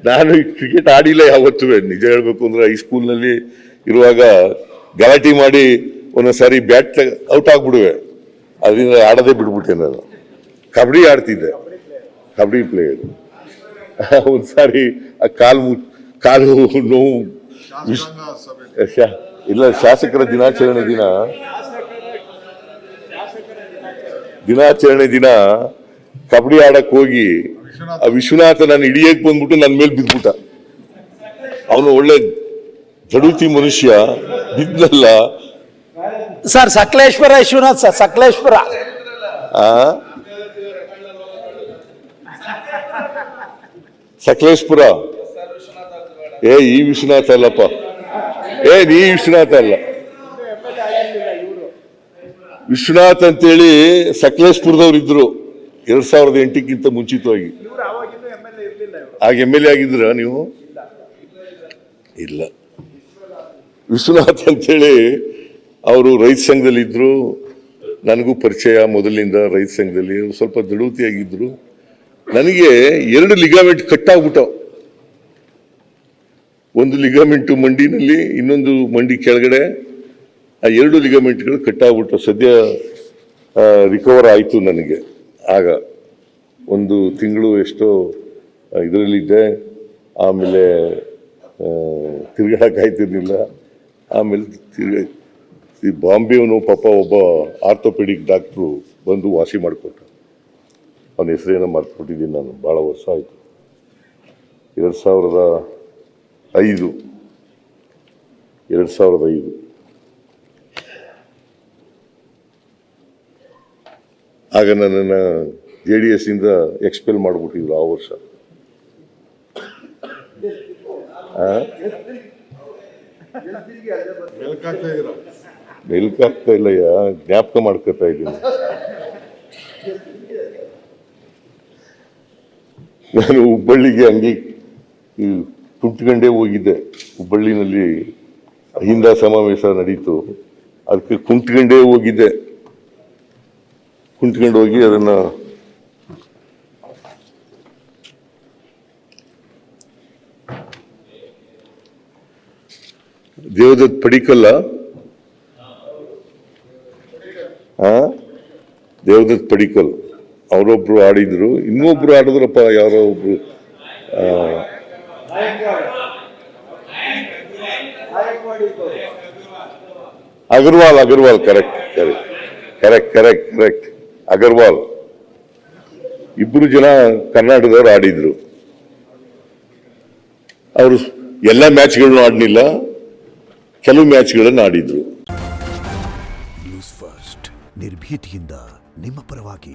ನಾನು ಕ್ರಿಕೆಟ್ ಆಡಿಲ್ಲ ಯಾವತ್ತೂ. ನಿಜ ಹೇಳ್ಬೇಕು ಅಂದ್ರೆ ಹೈಸ್ಕೂಲ್ನಲ್ಲಿ ಇರುವಾಗ ಗಲಾಟೆ ಮಾಡಿ ಒಂದೊಂದ್ಸಾರಿ ಬ್ಯಾಟ್ ಔಟ್ ಆಗ್ಬಿಡುವೆ, ಅದರಿಂದ ಆಡೋದೇ ಬಿಡ್ಬಿಟ್ಟೆ. ನಾನು ಕಬಡ್ಡಿ ಆಡ್ತಿದ್ದೆ, ಕಬಡ್ಡಿ ಪ್ಲೇಯರ್. ಒಂದ್ಸಾರಿ ಆ ಕಾಲು ನೋವು ಇಲ್ಲ, ಶಾಸಕರ ದಿನಾಚರಣೆ ದಿನ ಕಬಡ್ಡಿ ಆಡಕ್ ಹೋಗಿ ಆ ವಿಶ್ವನಾಥ ನಾನು ಹಿಡಿಯಕ್ ಬಂದ್ಬಿಟ್ಟು ನನ್ನ ಮೇಲೆ ಬಿದ್ಬಿಟ್ಟ. ಅವನು ಒಳ್ಳೆ ಜಡುತಿ ಮನುಷ್ಯ, ಬಿದ್ನಲ್ಲ ಸರ್. ಸಕಲೇಶ್ವರ ವಿಶ್ವನಾಥ್ ಸರ್, ಸಕಲೇಶ್ವರ. ಸಕಲೇಶ್ಪುರ. ಈ ವಿಶ್ವನಾಥ ಅಲ್ಲಪ್ಪ, ನೀ ವಿಶ್ವನಾಥ ಅಲ್ಲ. ವಿಶ್ವನಾಥ್ ಅಂತೇಳಿ ಸಕಲೇಶ್ಪುರದವ್ರು ಇದ್ರು 2008ಕ್ಕಿಂತ ಮುಂಚಿತವಾಗಿ. ಆಗ MLA ಆಗಿದ್ರ ನೀವು? ಇಲ್ಲ. ವಿಶ್ವನಾಥ್ ಅಂತೇಳಿ ಅವರು ರೈತ ಸಂಘದಲ್ಲಿ ಇದ್ರು, ನನಗೂ ಪರಿಚಯ ಮೊದಲಿನಿಂದ. ರೈತ ಸಂಘದಲ್ಲಿ ಸ್ವಲ್ಪ ದಡುತಿಯಾಗಿದ್ರು. ನನಗೆ 2 ಲಿಗಾಮೆಂಟ್ ಕಟ್ಟಾಗ್ಬಿಟ್ಟವು. ಒಂದು ಲಿಗಾಮೆಂಟು ಮಂಡಿನಲ್ಲಿ, ಇನ್ನೊಂದು ಮಂಡಿ ಕೆಳಗಡೆ. ಆ 2 ಲಿಗಾಮೆಂಟ್ಗಳು ಕಟ್ಟಾಗ್ಬಿಟ್ಟು ಸದ್ಯ ರಿಕವರ್ ಆಯಿತು ನನಗೆ. ಆಗ 1 ತಿಂಗಳು ಎಷ್ಟೋ ಇದರಲ್ಲಿದ್ದೆ. ಆಮೇಲೆ ತಿರ್ಗಾಡಕ್ಕಾಯ್ತಿರ್ಲಿಲ್ಲ. ಆಮೇಲೆ ಬಾಂಬೆಯವನು ಪಾಪ ಒಬ್ಬ ಆರ್ಥೋಪೆಡಿಕ್ ಡಾಕ್ಟ್ರು ಬಂದು ವಾಸಿ ಮಾಡಿಕೊಟ್ಟ. ಅವನ ಹೆಸರೇನೋ ಮರ್ತ್ಬಿಟ್ಟಿದ್ದೀನಿ ನಾನು, ಭಾಳ ವರ್ಷ ಆಯಿತು. 2005 ಆಗ ನನ್ನನ್ನು JDS ಇಂದ ಎಕ್ಸ್ಪೆಲ್ ಮಾಡಿಬಿಟ್ಟಿದ್ರು ಆ ವರ್ಷ. ಮೆಲ್ಕಾಗ್ತಾ ಇಲ್ಲಯ್ಯ, ಜ್ಞಾಪಕ ಮಾಡ್ಕೊತಾ ಇದ್ದೀನಿ. ನಾನು ಹುಬ್ಬಳ್ಳಿಗೆ ಹಂಗೆ ಕುಂತ್ಕೊಂಡೇ ಹೋಗಿದ್ದೆ. ಹುಬ್ಬಳ್ಳಿನಲ್ಲಿ ಅಹಿಂದ ಸಮಾವೇಶ ನಡೀತು, ಅದಕ್ಕೆ ಕುಂತ್ಕೊಂಡೇ ಹೋಗಿದ್ದೆ. ಕುಂತ್ಕೊಂಡು ಹೋಗಿ ಅದನ್ನ ದೇವದತ್ ಪಡಿಕಲ್ಲ, ದೇವದತ್ ಪಡಿಕಲ್ ಅವರೊಬ್ರು ಆಡಿದ್ರು, ಇನ್ನೊಬ್ರು ಆಡಿದ್ರಪ್ಪ, ಯಾರೋ ಒಬ್ರು ಅಗರ್ವಾಲ್. ಕರೆಕ್ಟ್ ಅಗರ್ವಾಲ್. 2 ಜನ ಕರ್ನಾಟಕದವ್ರು ಆಡಿದ್ರು. ಅವರು ಎಲ್ಲ ಮ್ಯಾಚ್ಗಳನ್ನು ಆಡಲಿಲ್ಲ, ಕೆಲವು ಮ್ಯಾಚ್ಗಳನ್ನು ಆಡಿದ್ರು. ನ್ಯೂಸ್ ಫಸ್ಟ್, ನಿರ್ಭೀತಿಯಿಂದ ನಿಮ್ಮ ಪರವಾಗಿ.